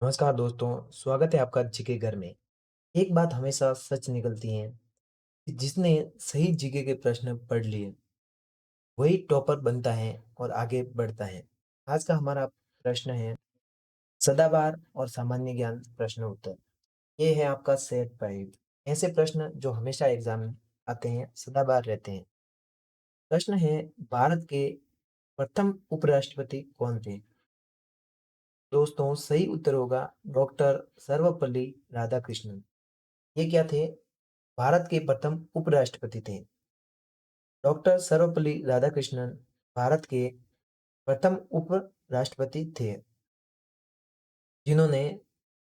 नमस्कार दोस्तों, स्वागत है आपका जीके घर में। एक बात हमेशा सच निकलती है कि जिसने सही जीके के प्रश्न पढ़ लिए, वही टॉपर बनता है और आगे बढ़ता है। आज का हमारा प्रश्न है सदाबहार और सामान्य ज्ञान प्रश्न उत्तर। ये है आपका सेट 5। ऐसे प्रश्न जो हमेशा एग्जाम में आते हैं, सदाबहार रहते हैं। प्रश्न है भारत के प्रथम उपराष्ट्रपति कौन थे? दोस्तों सही उत्तर होगा डॉक्टर सर्वपल्ली राधाकृष्णन। ये क्या थे? भारत के प्रथम उपराष्ट्रपति थे। डॉक्टर सर्वपल्ली राधाकृष्णन भारत के प्रथम उपराष्ट्रपति थे, जिन्होंने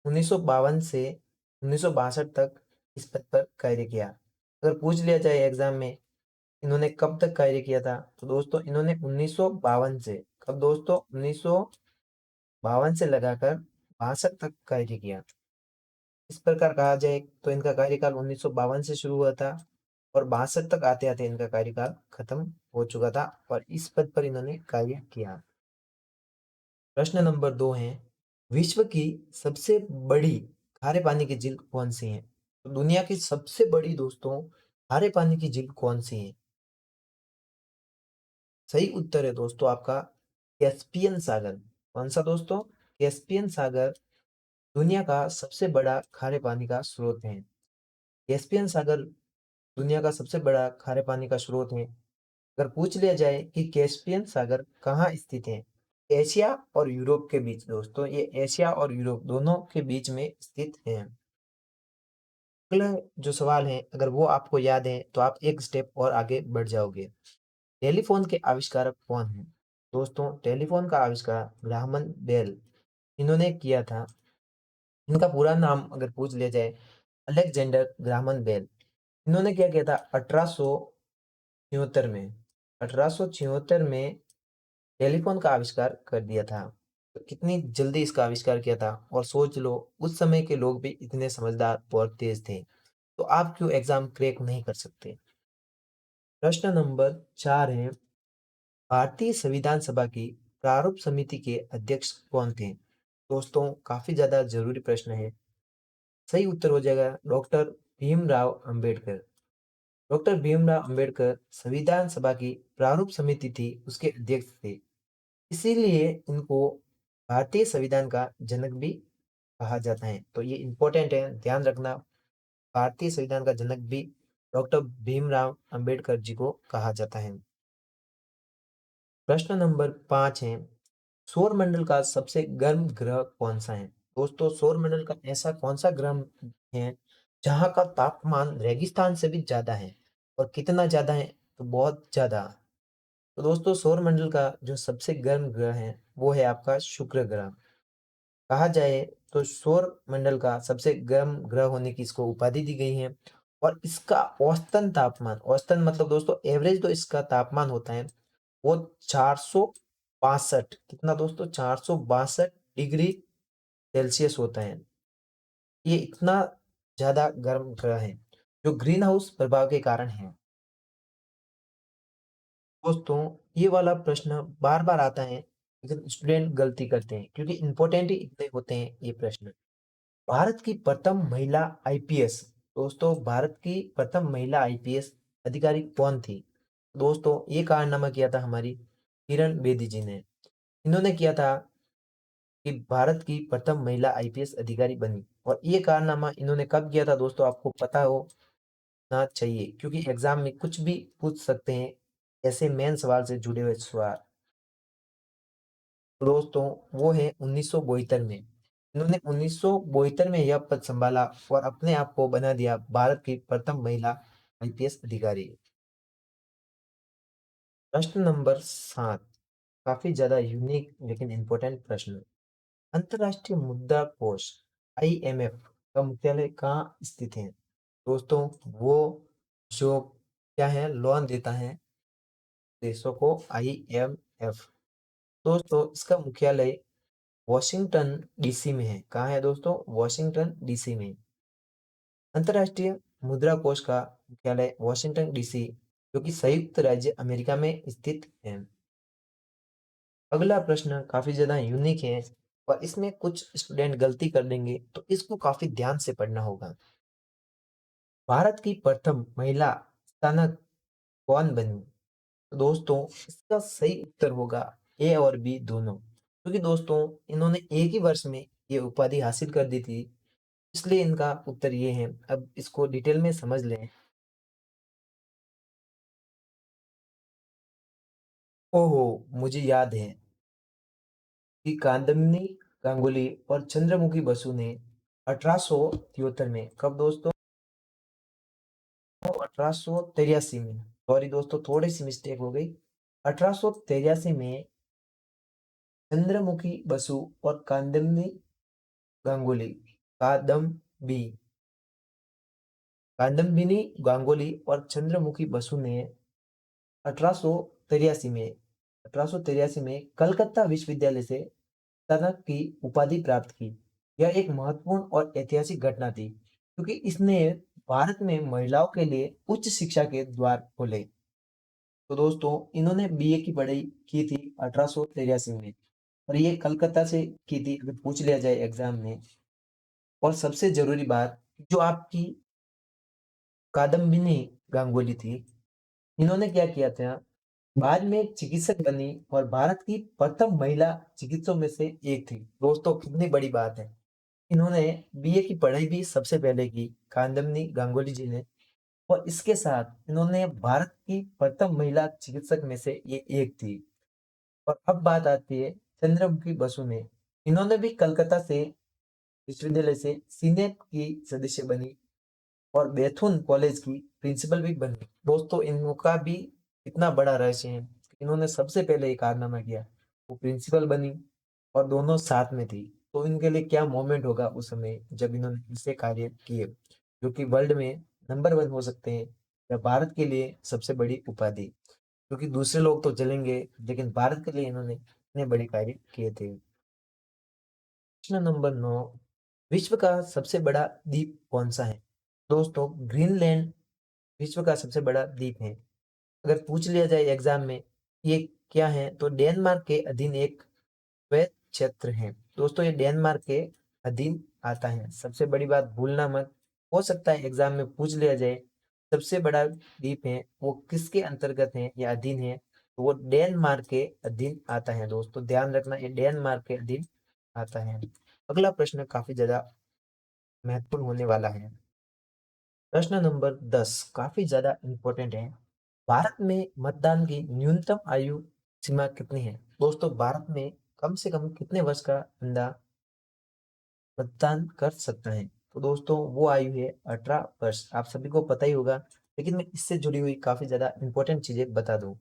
1952 से 1962 तक इस पद पर कार्य किया। अगर पूछ लिया जाए एग्जाम में इन्होंने कब तक कार्य किया था, तो दोस्तों इन्होंने 1952 से, कब दोस्तों, 1952 से लगाकर 62 तक कार्य किया। इस प्रकार कहा जाए तो इनका कार्यकाल 1952 से शुरू हुआ था और 62 तक आते-आते इनका कार्यकाल खत्म हो चुका था और इस पद पर इन्होंने कार्य किया। प्रश्न नंबर 2 है, विश्व की सबसे बड़ी खारे पानी की झील कौन-सी है? तो दुनिया की सबसे बड़ी दोस्तों खारे पानी की झील कौन-सी है? सही उत्तर है दोस्तों आपका कैस्पियन सागर। कौन-सा दोस्तों? कैस्पियन सागर दुनिया का सबसे बड़ा खारे पानी का स्रोत है। कैस्पियन सागर दुनिया का सबसे बड़ा खारे पानी का स्रोत है। अगर पूछ लिया जाए कि कैस्पियन सागर कहाँ स्थित है? एशिया और यूरोप के बीच दोस्तों, ये एशिया और यूरोप दोनों के बीच में स्थित है। अगला जो सवाल है, अगर वो आपको याद है तो आप एक स्टेप और आगे बढ़ जाओगे। टेलीफ़ोन के आविष्कारक कौन हैं? दोस्तों टेलीफ़ोन का आविष्कार ग्राहम बेल इन्होंने किया था। इनका पूरा नाम अगर पूछ लिया जाए, अलेक्जेंडर ग्राहम बेल। इन्होंने क्या किया था 1876 में, 1876 में टेलीफ़ोन का आविष्कार कर दिया था। तो कितनी जल्दी इसका आविष्कार किया था और सोच लो उस समय के लोग भी इतने समझदार और तेज़ थे। तो आप क्यों एग्ज़ाम क्रैक नहीं कर सकते? प्रश्न नंबर 4 है, भारतीय संविधान सभा की प्रारूप समिति के अध्यक्ष कौन थे? दोस्तों काफ़ी ज़्यादा ज़रूरी प्रश्न है। सही उत्तर हो जाएगा डॉक्टर भीमराव अंबेडकर। डॉक्टर भीमराव अंबेडकर संविधान सभा की प्रारूप समिति थी, उसके अध्यक्ष थे। इसीलिए इनको भारतीय संविधान का जनक भी कहा जाता है। तो ये इम्पोर्टेंट है, ध्यान रखना। भारतीय संविधान का जनक भी डॉक्टर भीमराव अंबेडकर जी को कहा जाता है। प्रश्न नंबर 5 है, सौरमंडल का सबसे गर्म ग्रह कौन-सा है? दोस्तों सौरमंडल का ऐसा कौन-सा ग्रह है, जहाँ का तापमान रेगिस्तान से भी ज़्यादा है? और कितना ज़्यादा है? तो बहुत ज़्यादा। तो दोस्तों सौरमंडल का जो सबसे गर्म ग्रह है, वो है आपका शुक्र ग्रह। कहा जाए तो सौरमंडल का सबसे गर्म ग्रह होने की इसको उपाधि दी गई है और इसका औसतन तापमान, औसतन मतलब दोस्तों एवरेज जो इसका तापमान होता है, वो 462, कितना दोस्तों? 462 डिग्री सेल्सियस होता है। ये इतना ज़्यादा गर्म ग्रह है, जो ग्रीन हाउस प्रभाव के कारण है। दोस्तों ये वाला प्रश्न बार-बार आता है, लेकिन स्टूडेंट गलती करते हैं क्योंकि इम्पोर्टेंट ही इतने होते हैं ये प्रश्न। भारत की प्रथम महिला आईपीएस, दोस्तों भारत की प्रथम महिला आईपीएस अधिकारी कौन थी? दोस्तों ये कारनामा किया था हमारी किरण बेदी जी ने। इन्होंने किया था कि भारत की प्रथम महिला आईपीएस अधिकारी बनी और ये कारनामा इन्होंने कब किया था दोस्तों, आपको पता होना चाहिए क्योंकि एग्जाम में कुछ भी पूछ सकते हैं ऐसे मेन सवाल से जुड़े हुए सवाल। तो दोस्तों वो है 1972 में। इन्होंने 1972 में यह पद संभाला और अपने आप को बना दिया भारत की प्रथम महिला आईपीएस अधिकारी। प्रश्न नंबर 7 काफी ज्यादा यूनिक लेकिन इंपॉर्टेंट प्रश्न। अंतर्राष्ट्रीय मुद्रा कोष आईएमएफ का मुख्यालय कहाँ स्थित है? दोस्तों वो जो क्या है, लोन देता है देशों को, आईएमएफ। दोस्तों इसका मुख्यालय वॉशिंगटन डीसी में है। कहाँ है दोस्तों? वॉशिंगटन डीसी में। अंतर्राष्ट्रीय मुद्रा कोष का मुख्यालय वॉशिंगटन डीसी, जो कि संयुक्त राज्य अमेरिका में स्थित है। अगला प्रश्न काफी ज्यादा यूनिक है। और इसमें कुछ स्टूडेंट गलती कर देंगे तो इसको काफ़ी ध्यान से पढ़ना होगा। भारत की प्रथम महिला स्नातक कौन बनी? तो दोस्तों इसका सही उत्तर होगा ए और बी दोनों। क्योंकि दोस्तों इन्होंने एक ही वर्ष में ये उपाधि हासिल कर दी थी, इसलिए इनका उत्तर ये है। अब इसको डिटेल में समझ लें। ओहो! मुझे याद है कि कादम्बिनी गांगुली और चंद्रमुखी बसु ने 1873 में, कब दोस्तों? 1883 में। सॉरी दोस्तों, थोड़ी-सी मिस्टेक हो गई। 1883 में चंद्रमुखी बसु और कादम्बिनी गांगुली कादम्बी कादम्बिनी गांगुली और चंद्रमुखी बसु ने 1883 में 1883 में कलकत्ता विश्वविद्यालय से स्नातक की उपाधि प्राप्त की। यह एक महत्वपूर्ण और ऐतिहासिक घटना थी, क्योंकि इसने भारत में महिलाओं के लिए उच्च शिक्षा के द्वार खोले। तो दोस्तों इन्होंने बीए की पढ़ाई की थी 1883 में, और ये कलकत्ता से की थी, अगर पूछ लिया जाए एग्जाम में। और सबसे जरूरी बात, जो आपकी कादम्बिनी गांगुली थी, इन्होंने क्या किया था, बाद में एक चिकित्सक बनी और भारत की प्रथम महिला चिकित्सकों में से एक थी। दोस्तों कितनी बड़ी बात है। इन्होंने बीए की पढ़ाई भी सबसे पहले की कादम्बिनी गांगुली जी ने, और इसके साथ इन्होंने भारत की प्रथम महिला चिकित्सक में से ये एक थी। और अब बात आती है चंद्रमुखी बसु में। इन्होंने भी कलकत्ता से विश्वविद्यालय से सीनेट की सदस्य बनी और बैथुन कॉलेज की प्रिंसिपल भी बनी। दोस्तों इनका भी इतना बड़ा रहस्य है कि इन्होंने सबसे पहले ये कारनामा किया, वो प्रिंसिपल बनी और दोनों साथ में थी। तो इनके लिए क्या मोमेंट होगा उस समय जब इन्होंने ऐसे कार्य किए, जो कि वर्ल्ड में नंबर वन हो सकते हैं, या भारत के लिए सबसे बड़ी उपाधि। क्योंकि दूसरे लोग तो चलेंगे, लेकिन भारत के लिए इन्होंने इतने बड़े कार्य किए थे। प्रश्न नंबर 9, विश्व का सबसे बड़ा द्वीप कौन सा है? दोस्तों ग्रीनलैंड विश्व का सबसे बड़ा द्वीप है। अगर पूछ लिया जाए एग्जाम में ये क्या है, तो डेनमार्क के अधीन एक वह क्षेत्र है। दोस्तों ये डेनमार्क के अधीन आता है। सबसे बड़ी बात भूलना मत, हो सकता है एग्जाम में पूछ लिया जाए सबसे बड़ा द्वीप है वो किसके अंतर्गत है या अधीन है, तो वो डेनमार्क के अधीन आता है। दोस्तों ध्यान रखना, ये डेनमार्क के अधीन आता है। अगला प्रश्न काफी ज्यादा महत्वपूर्ण होने वाला है। प्रश्न नंबर 10 काफी ज्यादा इंपॉर्टेंट है। भारत में मतदान की न्यूनतम आयु सीमा कितनी है? दोस्तों भारत में कम से कम कितने वर्ष का बंदा मतदान कर सकता है? तो दोस्तों वो आयु है 18 वर्ष। आप सभी को पता ही होगा, लेकिन मैं इससे जुड़ी हुई काफी ज्यादा इंपॉर्टेंट चीजें बता दूं।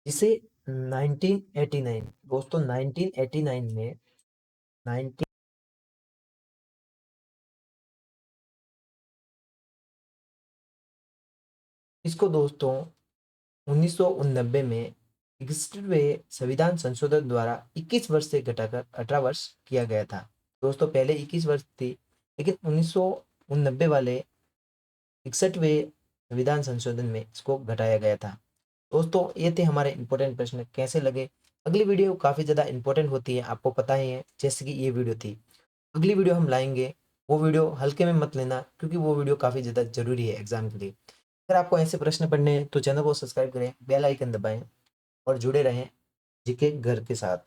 जिसे 1989, दोस्तों 1989 में 19 इसको दोस्तों 1989 में 61वें संविधान संशोधन द्वारा 21 वर्ष से घटाकर 18 वर्ष किया गया था। दोस्तों पहले 21 वर्ष थी, लेकिन 1989 वाले 61वें संविधान संशोधन में इसको घटाया गया था। दोस्तों ये थे हमारे इंपॉर्टेंट प्रश्न, कैसे लगे? अगली वीडियो काफी ज्यादा इंपॉर्टेंट होती है, आपको पता ही है, जैसे कि ये वीडियो थी। अगली वीडियो हम लाएंगे, वो वीडियो हल्के में मत लेना, क्योंकि वो वीडियो काफी ज्यादा जरूरी है एग्जाम के लिए। अगर आपको ऐसे प्रश्न पढ़ने हैं तो चैनल को सब्सक्राइब करें, बेल आइकन दबाएं और जुड़े रहें जीके घर के साथ।